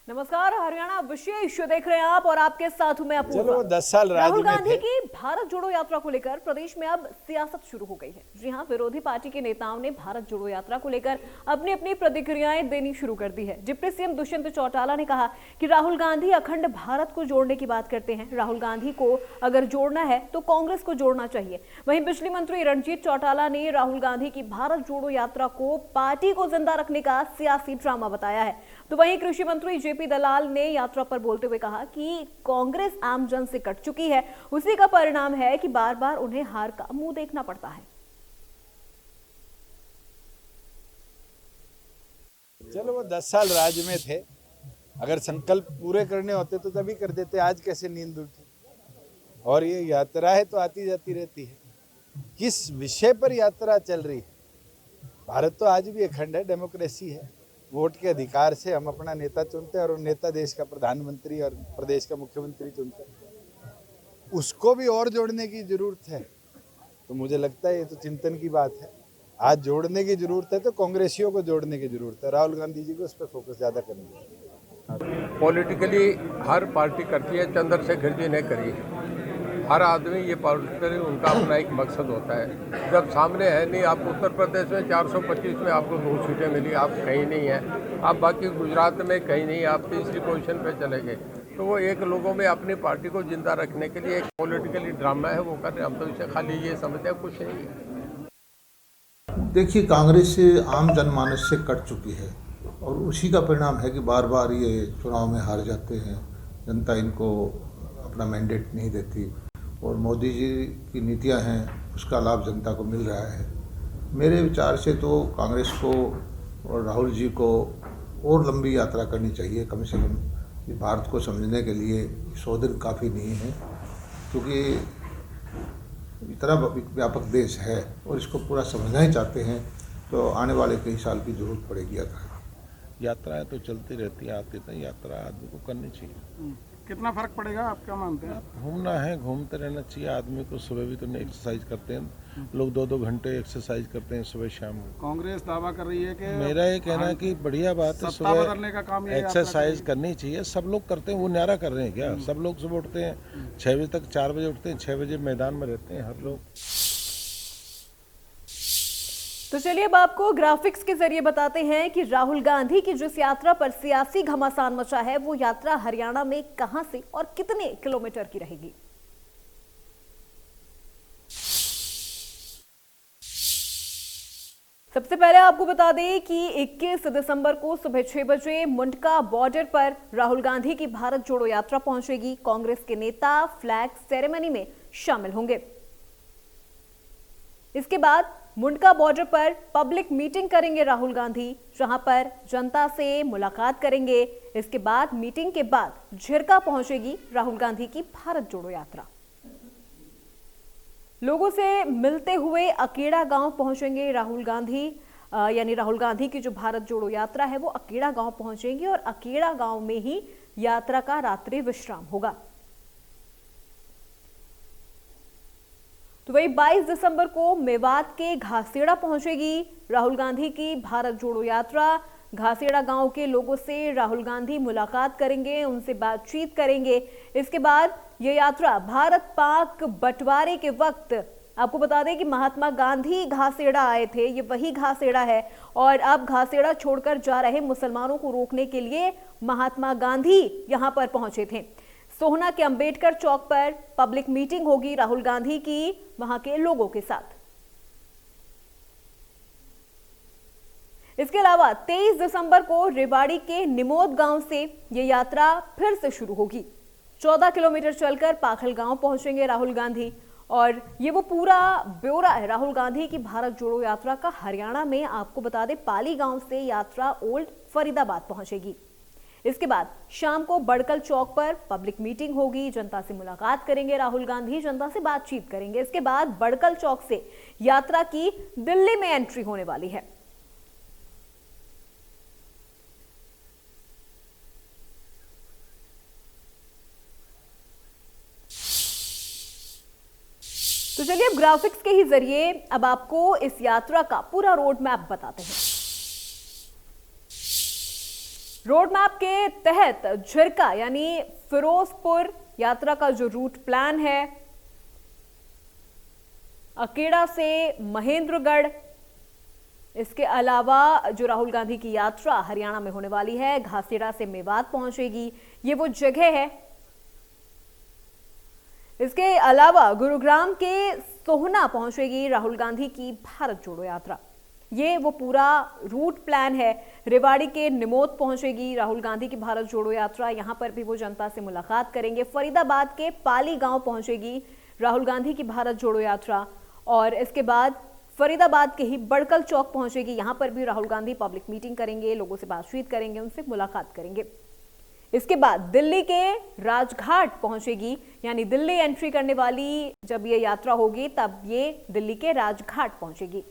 नमस्कार, हरियाणा विशेष देख रहे हैं आप और आपके साथ हूं मैं अपूर्वा। चलो 10 साल राज राहुल में गांधी थे। की भारत जोड़ो यात्रा को लेकर प्रदेश में अब सियासत शुरू हो गई है। जी हां, विरोधी पार्टी के नेताओं ने भारत जोड़ो यात्रा को लेकर अपनी अपनी प्रतिक्रियाएं देनी शुरू कर दी है। डिप्टी सीएम दुष्यंत चौटाला ने कहा कि राहुल गांधी अखंड भारत को जोड़ने की बात करते हैं। राहुल गांधी को अगर जोड़ना है तो कांग्रेस को जोड़ना चाहिए। वहीं बिजली मंत्री रणजीत चौटाला ने राहुल गांधी की भारत जोड़ो यात्रा को पार्टी को जिंदा रखने का सियासी ड्रामा बताया है। तो वहीं कृषि मंत्री जेपी दलाल ने यात्रा पर बोलते हुए कहा कि कांग्रेस आम जन से कट चुकी है, उसी का परिणाम है कि बार बार उन्हें हार का मुंह देखना पड़ता है। चलो वो 10 साल राज में थे, अगर संकल्प पूरे करने होते तो तभी कर देते, आज कैसे नींद उठी। और ये यात्रा है तो आती जाती रहती है। किस विषय पर यात्रा चल रही है? भारत तो आज भी अखंड है, डेमोक्रेसी है। वोट के अधिकार से हम अपना नेता चुनते हैं और नेता देश का प्रधानमंत्री और प्रदेश का मुख्यमंत्री चुनते हैं। उसको भी और जोड़ने की जरूरत है, तो मुझे लगता है ये तो चिंतन की बात है। आज जोड़ने की जरूरत है तो कांग्रेसियों को जोड़ने की जरूरत है। राहुल गांधी जी को उस पर फोकस ज्यादा करना है। पॉलिटिकली हर पार्टी करती है, चंद्रशेखर जी ने करी। हर आदमी ये पॉलिटिकली उनका अपना एक मकसद होता है। जब सामने है नहीं, आप उत्तर प्रदेश में 425 में आपको 2 सीटें मिली, आप कहीं नहीं है। आप बाकी गुजरात में कहीं नहीं, आप तीसरी पोजीशन पे चले गए। तो वो एक लोगों में अपनी पार्टी को जिंदा रखने के लिए एक पॉलिटिकली ड्रामा है, वो कर रहे हैं। हम तो इसे खाली ये समझते हैं, कुछ नहीं है। देखिए, कांग्रेस आम जनमानस से कट चुकी है और उसी का परिणाम है कि बार बार ये चुनाव में हार जाते हैं। जनता इनको अपना मैंडेट नहीं देती और मोदी जी की नीतियां हैं, उसका लाभ जनता को मिल रहा है। मेरे विचार से तो कांग्रेस को और राहुल जी को और लंबी यात्रा करनी चाहिए, कम से कम भारत को समझने के लिए 100 दिन काफ़ी नहीं है, क्योंकि इतना व्यापक देश है और इसको पूरा समझना ही चाहते हैं तो आने वाले कई साल की जरूरत पड़ेगी। यात्राएं तो चलती रहती है, आती तो यात्रा आदमी को करनी चाहिए। कितना फर्क पड़ेगा, आप क्या मानते हैं? घूमना है, घूमते रहना चाहिए आदमी को। सुबह भी तो एक्सरसाइज करते हैं लोग, 2-2 घंटे एक्सरसाइज करते हैं सुबह शाम को। कांग्रेस दावा कर रही है कि मेरा ये कहना है कि बढ़िया बात है, सत्ता बदलने का काम सुबह ये एक्सरसाइज करनी चाहिए। सब लोग करते हैं, वो न्यारा कर रहे हैं क्या? सब लोग सुबह उठते हैं 6 बजे तक, 4 बजे उठते हैं, 6 बजे मैदान में रहते हैं हर लोग। तो चलिए अब आपको ग्राफिक्स के जरिए बताते हैं कि राहुल गांधी की जिस यात्रा पर सियासी घमासान मचा है, वो यात्रा हरियाणा में कहां से और कितने किलोमीटर की रहेगी। सबसे पहले आपको बता दें कि 21 दिसंबर को सुबह 6 बजे मुंडका बॉर्डर पर राहुल गांधी की भारत जोड़ो यात्रा पहुंचेगी। कांग्रेस के नेता फ्लैग सेरेमनी में शामिल होंगे। इसके बाद मुंडका बॉर्डर पर पब्लिक मीटिंग करेंगे राहुल गांधी, जहां पर जनता से मुलाकात करेंगे। इसके बाद मीटिंग के बाद झिरका पहुंचेगी राहुल गांधी की भारत जोड़ो यात्रा। लोगों से मिलते हुए अकेड़ा गांव पहुंचेंगे राहुल गांधी, यानी राहुल गांधी की जो भारत जोड़ो यात्रा है वो अकेड़ा गांव पहुंचेंगे और अकेड़ा गांव में ही यात्रा का रात्रि विश्राम होगा। तो वही 22 दिसंबर को मेवात के घासेड़ा पहुंचेगी राहुल गांधी की भारत जोड़ो यात्रा। घासेड़ा गांव के लोगों से राहुल गांधी मुलाकात करेंगे, उनसे बातचीत करेंगे। इसके बाद यह यात्रा भारत पाक बंटवारे के वक्त, आपको बता दें कि महात्मा गांधी घासेड़ा आए थे, ये वही घासेड़ा है और अब घासेड़ा छोड़कर जा रहे मुसलमानों को रोकने के लिए महात्मा गांधी यहां पर पहुंचे थे। सोहना के अंबेडकर चौक पर पब्लिक मीटिंग होगी राहुल गांधी की वहां के लोगों के साथ। इसके अलावा 23 दिसंबर को रेवाड़ी के निमोद गांव से यह यात्रा फिर से शुरू होगी। 14 किलोमीटर चलकर पाखल गांव पहुंचेंगे राहुल गांधी और ये वो पूरा ब्यौरा है राहुल गांधी की भारत जोड़ो यात्रा का। हरियाणा में आपको बता दें, पाली गांव से यात्रा ओल्ड फरीदाबाद पहुंचेगी। इसके बाद शाम को बड़कल चौक पर पब्लिक मीटिंग होगी, जनता से मुलाकात करेंगे राहुल गांधी, जनता से बातचीत करेंगे। इसके बाद बड़कल चौक से यात्रा की दिल्ली में एंट्री होने वाली है। तो चलिए अब ग्राफिक्स के ही जरिए अब आपको इस यात्रा का पूरा रोड मैप बताते हैं। रोड मैप के तहत झिरका यानी फिरोजपुर यात्रा का जो रूट प्लान है, अकेड़ा से महेंद्रगढ़, इसके अलावा जो राहुल गांधी की यात्रा हरियाणा में होने वाली है, घासीडा से मेवात पहुंचेगी, ये वो जगह है। इसके अलावा गुरुग्राम के सोहना पहुंचेगी राहुल गांधी की भारत जोड़ो यात्रा, ये वो पूरा रूट प्लान है। रेवाड़ी के निमोद पहुंचेगी राहुल गांधी की भारत जोड़ो यात्रा, यहां पर भी वो जनता से मुलाकात करेंगे। फरीदाबाद के पाली गांव पहुंचेगी राहुल गांधी की भारत जोड़ो यात्रा, और इसके बाद फरीदाबाद के ही बड़कल चौक पहुंचेगी, यहां पर भी राहुल गांधी पब्लिक मीटिंग करेंगे, लोगों से बातचीत करेंगे, उनसे मुलाकात करेंगे। इसके बाद दिल्ली के राजघाट पहुंचेगी, यानी दिल्ली एंट्री करने वाली जब ये यात्रा होगी तब ये दिल्ली के राजघाट पहुंचेगी।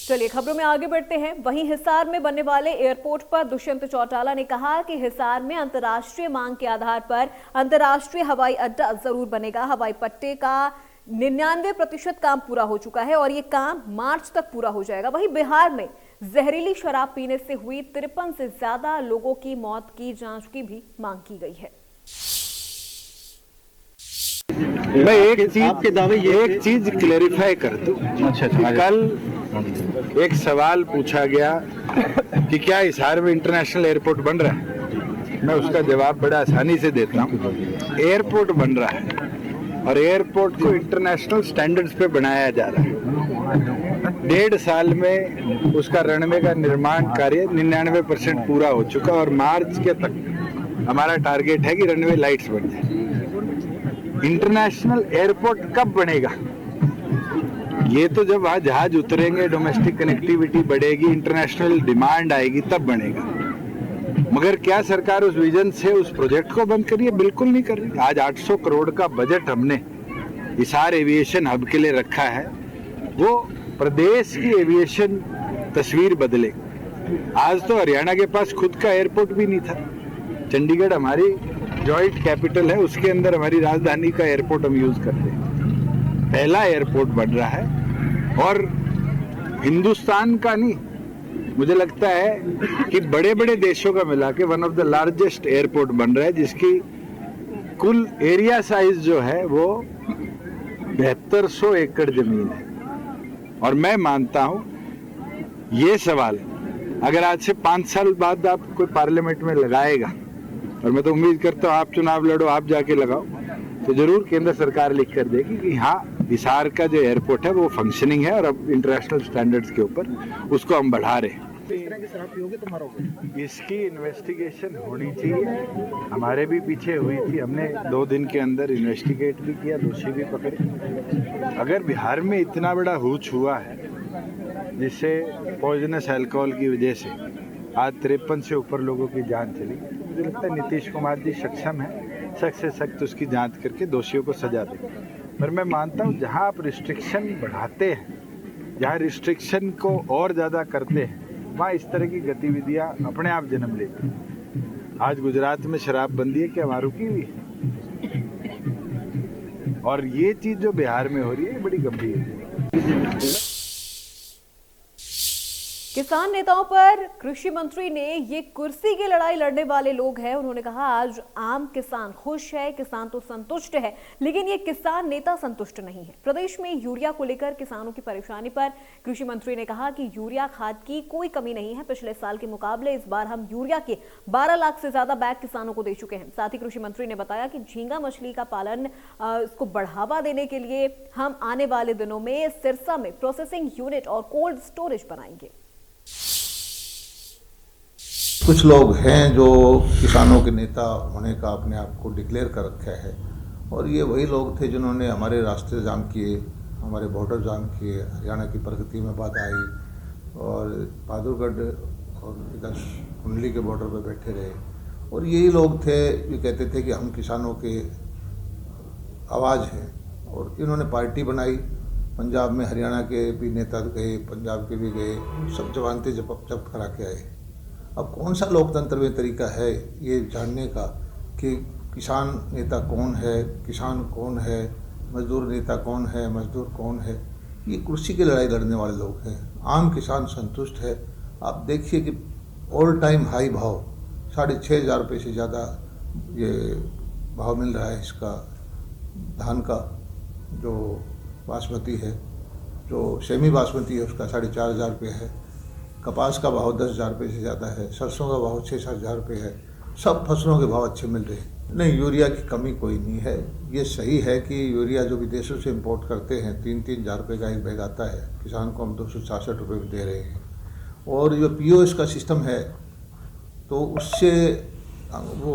चलिए खबरों में आगे बढ़ते हैं। वहीं हिसार में बनने वाले एयरपोर्ट पर दुष्यंत चौटाला ने कहा कि हिसार में अंतर्राष्ट्रीय मांग के आधार पर अंतर्राष्ट्रीय हवाई अड्डा जरूर बनेगा। हवाई पट्टे का 99% काम पूरा हो चुका है और ये काम मार्च तक पूरा हो जाएगा। वहीं बिहार में जहरीली शराब पीने से हुई 53 से ज्यादा लोगों की मौत की जांच की भी मांग की गई है। मैं एक चीज क्लेरिफाई कर दूं। कल एक सवाल पूछा गया कि क्या हिसार में इंटरनेशनल एयरपोर्ट बन रहा है। मैं उसका जवाब बड़ा आसानी से देता हूं। एयरपोर्ट बन रहा है और एयरपोर्ट को इंटरनेशनल स्टैंडर्ड्स पे बनाया जा रहा है। 1.5 साल में उसका रनवे का निर्माण कार्य 99% पूरा हो चुका और मार्च के तक हमारा टारगेट है कि रनवे लाइट्स बन जाए। इंटरनेशनल एयरपोर्ट कब बनेगा? ये तो जब वहां जहाज उतरेंगे, डोमेस्टिक कनेक्टिविटी बढ़ेगी, इंटरनेशनल डिमांड आएगी, तब बनेगा। मगर क्या सरकार उस विजन से उस प्रोजेक्ट को बंद करिए? बिल्कुल नहीं कर रही। आज 800 करोड़ का बजट हमने हिसार एविएशन हब के लिए रखा है, वो प्रदेश की एविएशन तस्वीर बदले। आज तो हरियाणा के पास खुद का एयरपोर्ट भी नहीं था। चंडीगढ़ हमारी जॉइंट कैपिटल है, उसके अंदर हमारी राजधानी का एयरपोर्ट हम यूज करते हैं। पहला एयरपोर्ट बन रहा है और हिंदुस्तान का नहीं, मुझे लगता है कि बड़े बड़े देशों का मिला के one of the largest airport बन रहा है, जिसकी कुल एरिया साइज जो है वो 7200 एकड़ जमीन है। और मैं मानता हूं ये सवाल अगर आज से 5 साल बाद आप कोई पार्लियामेंट में लगाएगा, और मैं तो उम्मीद करता हूं आप चुनाव लड़ो, आप जाके लगाओ, तो जरूर केंद्र सरकार लिख कर देगी कि हाँ, हिसार का जो एयरपोर्ट है वो फंक्शनिंग है और अब इंटरनेशनल स्टैंडर्ड्स के ऊपर उसको हम बढ़ा रहे हैं। इसकी इन्वेस्टिगेशन होनी चाहिए। हमारे भी पीछे हुई थी, हमने 2 दिन के अंदर इन्वेस्टिगेट भी किया, दोषी भी पकड़े। अगर बिहार में इतना बड़ा हुच हुआ है जिससे पॉइजनस अल्कोहल की वजह से आज 53 से ऊपर लोगों की जान चली, मुझे लगता है नीतीश कुमार जी सक्षम है सख्त से सख्त उसकी जांच करके दोषियों को सजा दें। पर मैं मानता हूँ जहाँ आप रिस्ट्रिक्शन बढ़ाते हैं, जहाँ रिस्ट्रिक्शन को और ज़्यादा करते हैं, वहाँ इस तरह की गतिविधियाँ अपने आप जन्म लेती हैं। आज गुजरात में शराबबंदी है, क्या वहाँ रुकी हुई है? और ये चीज़ जो बिहार में हो रही है बड़ी गंभीर है। किसान नेताओं पर कृषि मंत्री ने ये कुर्सी की लड़ाई लड़ने वाले लोग हैं। उन्होंने कहा आज आम किसान खुश है, किसान तो संतुष्ट है, लेकिन ये किसान नेता संतुष्ट नहीं है। प्रदेश में यूरिया को लेकर किसानों की परेशानी पर कृषि मंत्री ने कहा कि यूरिया खाद की कोई कमी नहीं है। पिछले साल के मुकाबले इस बार हम यूरिया के 12 लाख से ज्यादा बैग किसानों को दे चुके हैं। साथ ही कृषि मंत्री ने बताया कि झींगा मछली का पालन इसको बढ़ावा देने के लिए हम आने वाले दिनों में सिरसा में प्रोसेसिंग यूनिट और कोल्ड स्टोरेज बनाएंगे। कुछ लोग हैं जो किसानों के नेता होने का अपने आप को डिक्लेयर कर रखा है, और ये वही लोग थे जिन्होंने हमारे रास्ते जाम किए, हमारे बॉर्डर जाम किए, हरियाणा की प्रगति में बाधा आई और बहादुरगढ़ और इधर कुंडली के बॉर्डर पर बैठे रहे। और यही लोग थे जो कहते थे कि हम किसानों के आवाज़ हैं, और इन्होंने पार्टी बनाई। पंजाब में हरियाणा के भी नेता गए, पंजाब के भी गए, सब जवानते जब्त करा के आए। अब कौन सा लोकतंत्र में तरीका है ये जानने का कि किसान नेता कौन है, किसान कौन है, मजदूर नेता कौन है, मजदूर कौन है? ये कुर्सी की लड़ाई लड़ने वाले लोग हैं। आम किसान संतुष्ट है। आप देखिए कि ऑल टाइम हाई भाव 6,500 रुपये से ज़्यादा ये भाव मिल रहा है इसका। धान का जो बासमती है, जो सेमी बासमती है, उसका 4,500 रुपये है। कपास का भाव 10,000 रुपये से ज़्यादा है। सरसों का भाव 6-7 हज़ार रुपये है। सब फसलों के भाव अच्छे मिल रहे हैं। नहीं, यूरिया की कमी कोई नहीं है। ये सही है कि यूरिया जो विदेशों से इंपोर्ट करते हैं 3-3 हज़ार रुपये का एक बैग आता है, किसान को हम 266 रुपये में दे रहे हैं। और जो POS का सिस्टम है तो उससे वो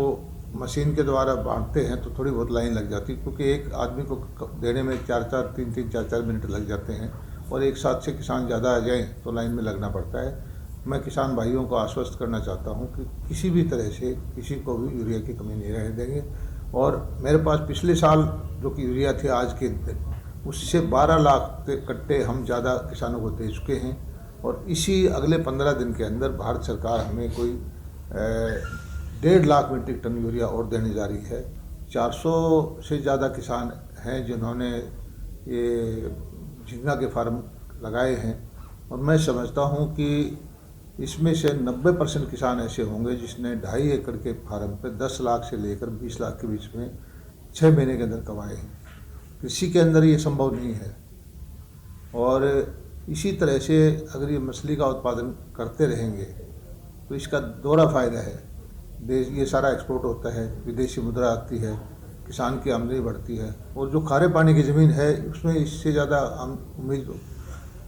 मशीन के द्वारा बांटते हैं तो थोड़ी बहुत लाइन लग जाती है, क्योंकि एक आदमी को देने में 4-4 मिनट लग जाते हैं और एक साथ से किसान ज़्यादा आ जाएं तो लाइन में लगना पड़ता है। मैं किसान भाइयों को आश्वस्त करना चाहता हूं कि किसी भी तरह से किसी को भी यूरिया की कमी नहीं रहने देंगे। और मेरे पास पिछले साल जो कि यूरिया थे आज के दिन, उससे 12 लाख कट्टे हम ज़्यादा किसानों को दे चुके हैं। और इसी अगले 15 दिन के अंदर भारत सरकार हमें कोई 1.5 लाख मीट्रिक टन यूरिया और देने जा रही है। 400 से ज़्यादा किसान हैं जिन्होंने ये झींगा के फार्म लगाए हैं और मैं समझता हूं कि इसमें से 90% किसान ऐसे होंगे जिसने 2.5 एकड़ के फार्म पे 10 लाख से लेकर 20 लाख के बीच में 6 महीने के अंदर कमाए हैं। कृषि के अंदर ये संभव नहीं है। और इसी तरह से अगर ये मछली का उत्पादन करते रहेंगे तो इसका दोहरा फ़ायदा है। देश ये सारा एक्सपोर्ट होता है, विदेशी मुद्रा आती है, किसान की आमदनी बढ़ती है। और जो खारे पानी की ज़मीन है उसमें इससे ज़्यादा उम्मीद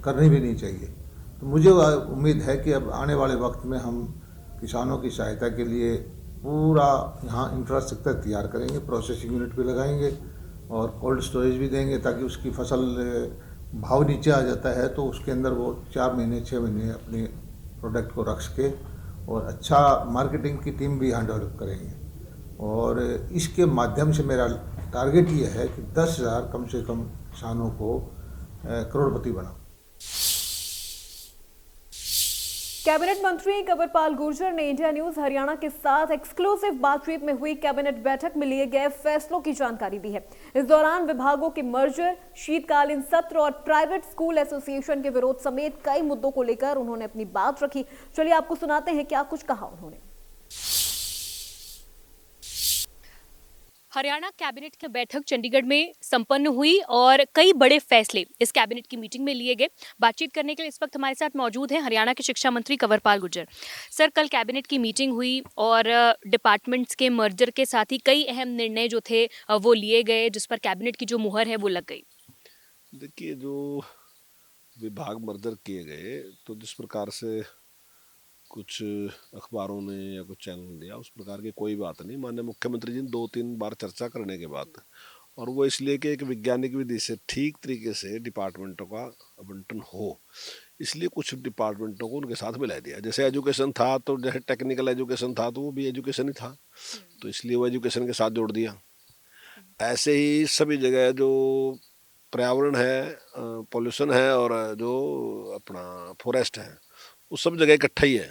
करनी भी नहीं चाहिए। तो मुझे उम्मीद है कि अब आने वाले वक्त में हम किसानों की सहायता के लिए पूरा यहाँ इंफ्रास्ट्रक्चर तैयार करेंगे, प्रोसेसिंग यूनिट भी लगाएंगे और कोल्ड स्टोरेज भी देंगे, ताकि उसकी फसल भाव नीचे आ जाता है तो उसके अंदर वो 4 महीने 6 महीने अपने प्रोडक्ट को रख के और अच्छा मार्केटिंग की टीम भी यहाँ डेवलप करेंगे। और इसके माध्यम से मेरा टारगेट ये है कि 10,000 कम से कम किसानों को करोड़पति बनाओ। कैबिनेट मंत्री कंवरपाल गुर्जर ने इंडिया न्यूज हरियाणा के साथ एक्सक्लूसिव बातचीत में हुई कैबिनेट बैठक में लिए गए फैसलों की जानकारी दी है। इस दौरान विभागों के मर्जर, शीतकालीन सत्र और प्राइवेट स्कूल एसोसिएशन के विरोध समेत कई मुद्दों को लेकर उन्होंने अपनी बात रखी। चलिए आपको सुनाते हैं क्या कुछ कहा उन्होंने। हरियाणा कैबिनेट की बैठक चंडीगढ़ में संपन्न हुई और कई बड़े फैसले इस कैबिनेट की मीटिंग में लिए गए। बातचीत करने के लिए इस वक्त हमारे साथ मौजूद हैं हरियाणा के शिक्षा मंत्री कंवरपाल गुर्जर। सर, कल कैबिनेट की मीटिंग हुई और डिपार्टमेंट्स के मर्जर के साथ ही कई अहम निर्णय जो थे वो लिए गए, जिस पर कैबिनेट की जो मुहर है वो लग गई। देखिए, जो विभाग मर्जर किए गए तो जिस प्रकार से कुछ अखबारों ने या कुछ चैनल ने दिया, उस प्रकार की कोई बात नहीं। माननीय मुख्यमंत्री जी ने 2-3 बार चर्चा करने के बाद, और वो इसलिए कि एक वैज्ञानिक विधि से ठीक तरीके से डिपार्टमेंटों का आवंटन हो, इसलिए कुछ डिपार्टमेंटों को उनके साथ मिला दिया। जैसे एजुकेशन था तो जैसे टेक्निकल एजुकेशन था तो वो भी एजुकेशन ही था, तो इसलिए वो एजुकेशन के साथ जोड़ दिया। ऐसे ही सभी जगह जो पर्यावरण है, पॉल्यूशन है और जो अपना फॉरेस्ट है, वो सब जगह इकट्ठा ही है,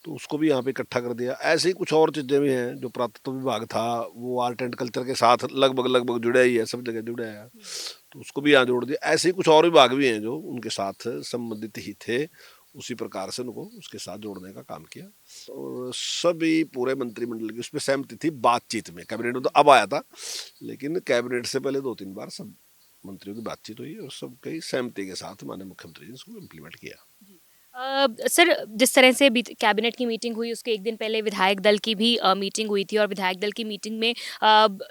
तो उसको भी यहाँ पे इकट्ठा कर दिया। ऐसे ही कुछ और चीज़ें भी हैं। जो पुरातत्व विभाग था वो आर्ट एंड कल्चर के साथ लगभग जुड़ा ही है, सब जगह जुड़ा है, तो उसको भी यहाँ जोड़ दिया। ऐसे ही कुछ और विभाग भी हैं जो उनके साथ संबंधित ही थे, उसी प्रकार से उनको उसके साथ जोड़ने का काम किया। और सभी पूरे मंत्रिमंडल की उसमें सहमति थी बातचीत में। कैबिनेट में तो अब आया था, लेकिन कैबिनेट से पहले 2-3 बार सब मंत्रियों की बातचीत हुई और सब कई सहमति के साथ माननीय मुख्यमंत्री ने इसको इम्प्लीमेंट किया। सर, जिस तरह से कैबिनेट की मीटिंग हुई उसके एक दिन पहले विधायक दल की भी मीटिंग हुई थी और विधायक दल की मीटिंग में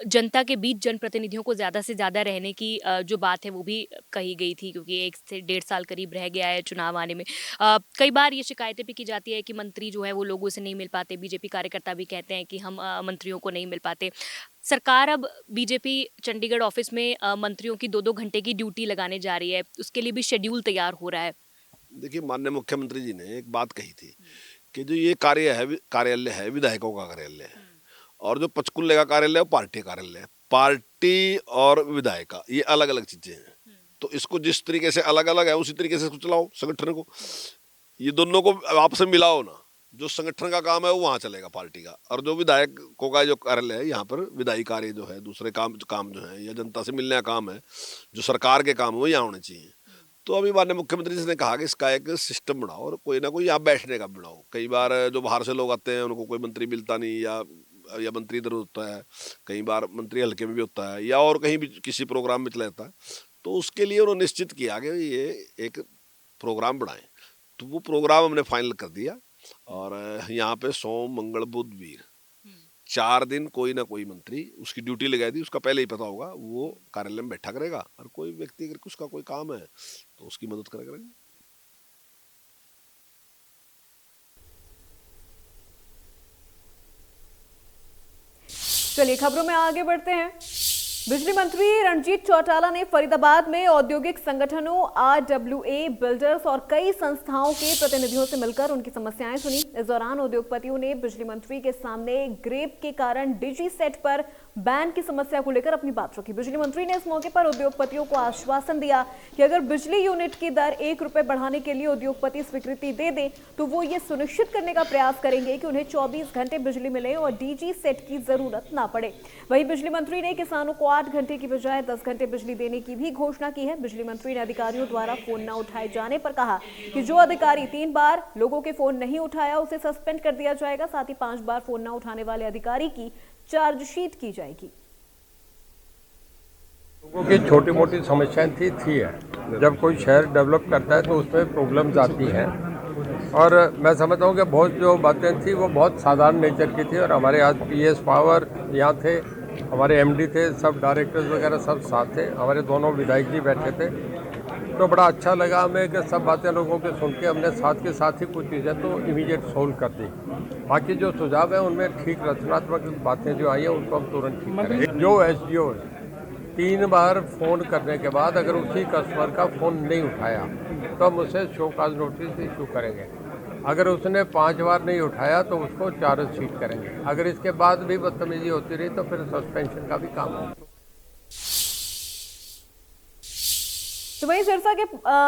जनता के बीच जनप्रतिनिधियों को ज़्यादा से ज़्यादा रहने की जो बात है वो भी कही गई थी, क्योंकि 1 से 1.5 साल करीब रह गया है चुनाव आने में। कई बार ये शिकायतें भी की जाती है कि मंत्री जो है वो लोगों से नहीं मिल पाते। बीजेपी कार्यकर्ता भी कहते हैं कि हम मंत्रियों को नहीं मिल पाते। सरकार अब बीजेपी चंडीगढ़ ऑफिस में मंत्रियों की 2-2 घंटे की ड्यूटी लगाने जा रही है, उसके लिए भी शेड्यूल तैयार हो रहा है। देखिए, माननीय मुख्यमंत्री जी ने एक बात कही थी कि जो ये कार्यालय है विधायकों का कार्यालय है, और जो पंचकुले का कार्यालय है वो पार्टी कार्यालय है। पार्टी और विधायक का ये अलग अलग चीजें हैं, तो इसको जिस तरीके से अलग अलग है उसी तरीके से चलाओ संगठन को। ये दोनों को आपस में मिलाओ ना। जो संगठन का काम है वो वहाँ चलेगा पार्टी का, और जो विधायकों का जो कार्यालय है यहाँ पर विधायी कार्य जो है, दूसरे काम जो है या जनता से मिलने का काम है, जो सरकार के काम है वो यहाँ होने चाहिए। तो अभी माननीय मुख्यमंत्री जी ने कहा कि इसका एक सिस्टम बनाओ और कोई ना कोई यहाँ बैठने का बनाओ। कई बार जो बाहर से लोग आते हैं उनको कोई मंत्री मिलता नहीं, या मंत्री इधर होता है, कई बार मंत्री हल्के में भी होता है, या और कहीं भी किसी प्रोग्राम में चला जाता है। तो उसके लिए उन्होंने निश्चित किया कि ये एक प्रोग्राम बनाएं। तो वो प्रोग्राम हमने फाइनल कर दिया और यहाँ पे सोम मंगल बुध वीर 4 दिन कोई ना कोई मंत्री उसकी ड्यूटी लगाई दी। उसका पहले ही पता होगा, वो कार्यालय में बैठा करेगा और कोई व्यक्ति अगर उसका कोई काम है तो उसकी मदद करेगा। चलिए खबरों में आगे बढ़ते हैं। बिजली मंत्री रणजीत चौटाला ने फरीदाबाद में औद्योगिक संगठनों, RWA, बिल्डर्स और कई संस्थाओं के प्रतिनिधियों से मिलकर उनकी समस्याएं सुनी। इस दौरान उद्योगपतियों ने बिजली मंत्री के सामने ग्रेप के कारण डीजी सेट पर बैन की समस्या को लेकर अपनी बात रखी। बिजली मंत्री ने इस मौके पर उद्योगपतियों को आश्वासन दिया कि अगर बिजली यूनिट की दर 1 रुपए बढ़ाने के लिए उद्योगपति स्वीकृति दे दें तो वो ये सुनिश्चित करने का प्रयास करेंगे कि उन्हें 24 घंटे बिजली मिले और डीजी सेट की जरूरत ना पड़े। वहीं बिजली मंत्री ने किसानों को 8 घंटे की बजाय 10 घंटे बिजली देने की भी घोषणा की है। बिजली मंत्री ने अधिकारियों द्वारा फोन न उठाए जाने पर कहा कि जो अधिकारी 3 बार लोगों के फोन नहीं उठाया उसे सस्पेंड कर दिया जाएगा। साथ ही 5 बार फोन न उठाने वाले अधिकारी की चार्जशीट की जाएगी। लोगों की छोटी मोटी समस्याएं थी है। जब कोई शहर डेवलप करता है तो उसमें प्रॉब्लम्स आती हैं और मैं समझता हूँ कि बहुत जो बातें थी वो बहुत साधारण नेचर की थी। और हमारे आज PS पावर यहाँ थे, हमारे MD थे, सब डायरेक्टर्स वगैरह सब साथ थे, हमारे दोनों विधायक जी बैठे थे। तो बड़ा अच्छा लगा हमें कि सब बातें लोगों के सुन के हमने साथ के साथ ही कुछ चीज़ें तो इमीडिएट सोल्व कर दी। बाकी जो सुझाव है उनमें ठीक रचनात्मक बातें जो आई हैं उनको हम तुरंत ठीक करेंगे। जो SDO 3 बार फ़ोन करने के बाद अगर उसी कस्टमर का फ़ोन नहीं उठाया तो हम उसे शो काज नोटिस इशू करेंगे। अगर उसने 5 बार नहीं उठाया तो उसको चार्जशीट करेंगे। अगर इसके बाद भी बदतमीजी होती रही तो फिर सस्पेंशन का भी काम होगा। तो वहीं सिरसा के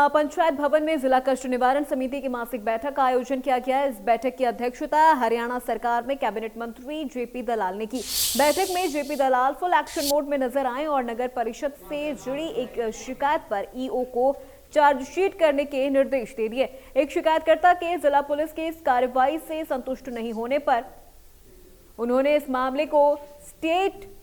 पंचायत भवन में जिला कष्ट निवारण समिति की मासिक बैठक का आयोजन किया गया। इस बैठक की अध्यक्षता हरियाणा सरकार में कैबिनेट मंत्री JP दलाल ने की। बैठक में JP दलाल फुल एक्शन मोड में नजर आए और नगर परिषद से जुड़ी एक शिकायत पर EO को चार्जशीट करने के निर्देश दे दिए। एक शिकायतकर्ता के जिला पुलिस की इस कार्रवाई से संतुष्ट नहीं होने पर उन्होंने इस मामले को स्टेट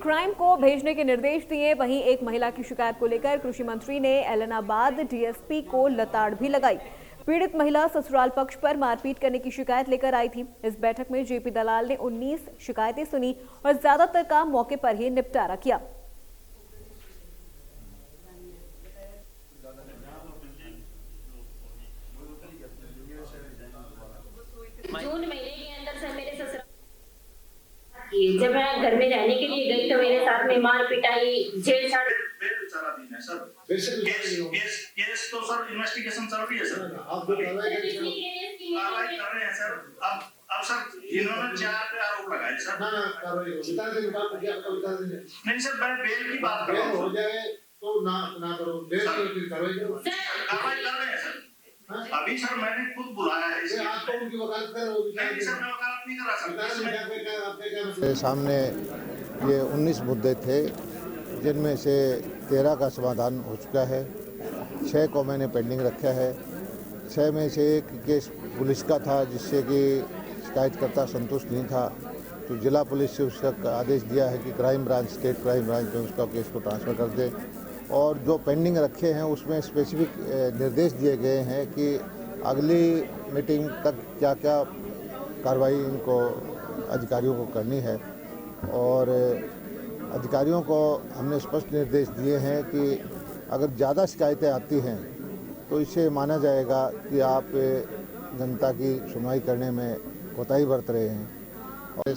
क्राइम को भेजने के निर्देश दिए। वहीं एक महिला की शिकायत को लेकर कृषि मंत्री ने एलनाबाद DSP को लताड़ भी लगाई। पीड़ित महिला ससुराल पक्ष पर मारपीट करने की शिकायत लेकर आई थी। इस बैठक में JP दलाल ने 19 शिकायतें सुनी और ज्यादातर का मौके पर ही निपटारा किया। जून महीने के अंदर से मेरे ससुराल जब मैं घर में रहने के लिए गई तो मेरे साथ में मार पिटाई, छेड़छाड़। केस तो सर इन्वेस्टिगेशन चल रही है सर, आप कार्रवाई कर रहे हैं सर। अब सर इन्होंने 4 पे आरोप लगाए सर। नहीं सर, मैं बेल की बात कर रहा हूं। हो जाए तो ना करो, बेल की कार्रवाई करो। कार्रवाई कर रहे हैं सर। अभी सर मैंने खुद बुलाया है इसलिए आपको उनकी वकालत कर नहीं सर, मैं वकालत नहीं कर रहा सर। सामने ये 19 मुद्दे थे जिनमें से 13 का समाधान हो चुका है। 6 को मैंने पेंडिंग रखा है। 6 में से एक केस पुलिस का था जिससे कि शिकायतकर्ता संतुष्ट नहीं था, तो जिला पुलिस से उसका आदेश दिया है कि crime branch, state crime branch में उसका केस को ट्रांसफ़र कर दे। और जो पेंडिंग रखे हैं उसमें स्पेसिफिक निर्देश दिए गए हैं कि अगली मीटिंग तक क्या क्या कार्रवाई इनको अधिकारियों को करनी है। और अधिकारियों को हमने स्पष्ट निर्देश दिए हैं कि अगर ज़्यादा शिकायतें आती हैं तो इसे माना जाएगा कि आप जनता की सुनवाई करने में कोताही बरत रहे हैं। और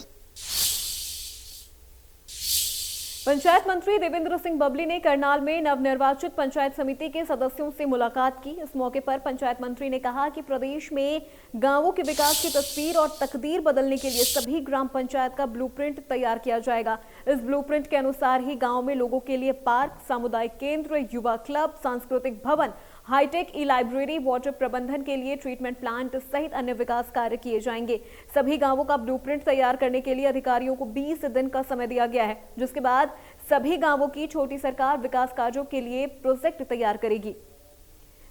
पंचायत मंत्री देवेंद्र सिंह बबली ने करनाल में नवनिर्वाचित पंचायत समिति के सदस्यों से मुलाकात की। इस मौके पर पंचायत मंत्री ने कहा कि प्रदेश में गांवों के विकास की तस्वीर और तकदीर बदलने के लिए सभी ग्राम पंचायत का ब्लूप्रिंट तैयार किया जाएगा। इस ब्लूप्रिंट के अनुसार ही गांव में लोगों के लिए पार्क, सामुदायिक केंद्र, युवा क्लब, सांस्कृतिक भवन, हाईटेक ई-लाइब्रेरी, वाटर प्रबंधन के लिए ट्रीटमेंट प्लांट सहित अन्य विकास कार्य किए जाएंगे। सभी गांवों का ब्लूप्रिंट तैयार करने के लिए अधिकारियों को 20 दिन का समय दिया गया है, जिसके बाद सभी गांवों की छोटी सरकार विकास कार्यों के लिए प्रोजेक्ट तैयार करेगी,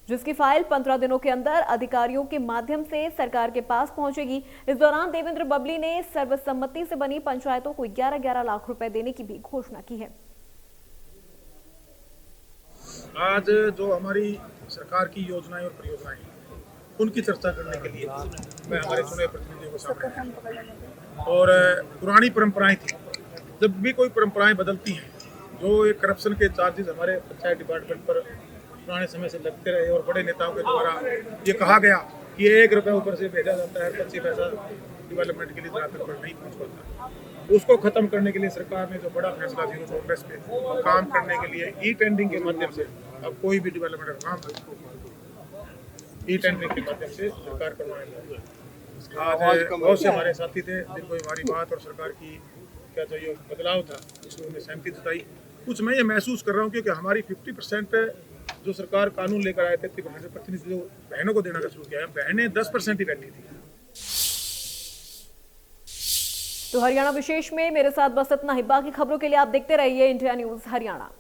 जिसकी फाइल 15 दिनों के अंदर अधिकारियों के माध्यम से सरकार के पास पहुंचेगी। इस दौरान देवेंद्र बबली ने सर्वसम्मति से बनी पंचायतों को 11-11 लाख रुपए देने की भी घोषणा की है। आज जो हमारी सरकार की योजनाएं और परियोजनाएं उनकी चर्चा करने के लिए मैं हमारे चुने प्रतिनिधियों को सामने आया। और पुरानी परंपराएं थी, जब भी कोई परंपराएं बदलती हैं, जो एक करप्शन के चार्जेस हमारे पंचायत डिपार्टमेंट पर पुराने समय से लगते रहे और बड़े नेताओं के द्वारा ये कहा गया कि 1 रुपया ऊपर से भेजा जाता है, 25 पैसा डेवलपमेंट के लिए जहाँ तक नहीं पहुँच पाता, उसको खत्म करने के लिए सरकार ने जो बड़ा फैसला जीरो टॉलरेंस पे काम करने के लिए ई टेंडरिंग के माध्यम से अब कोई भी डेवलपमेंट का काम ई टेंडरिंग के माध्यम से सरकार करवाने आज बहुत से हमारे साथी थे जिनको हमारी बात और सरकार की क्या जो ये बदलाव था उसमें उन्हें सहमति जताई। कुछ मैं ये महसूस कर रहा हूँ कि हमारी 50% जो सरकार कानून लेकर आए थे 30% प्रतिनिधि जो बहनों को देना का शुरू किया है, बहनें 10% ही बैठी थी। तो हरियाणा विशेष में मेरे साथ बस इतना ही। बाकी खबरों के लिए आप देखते रहिए इंडिया न्यूज हरियाणा।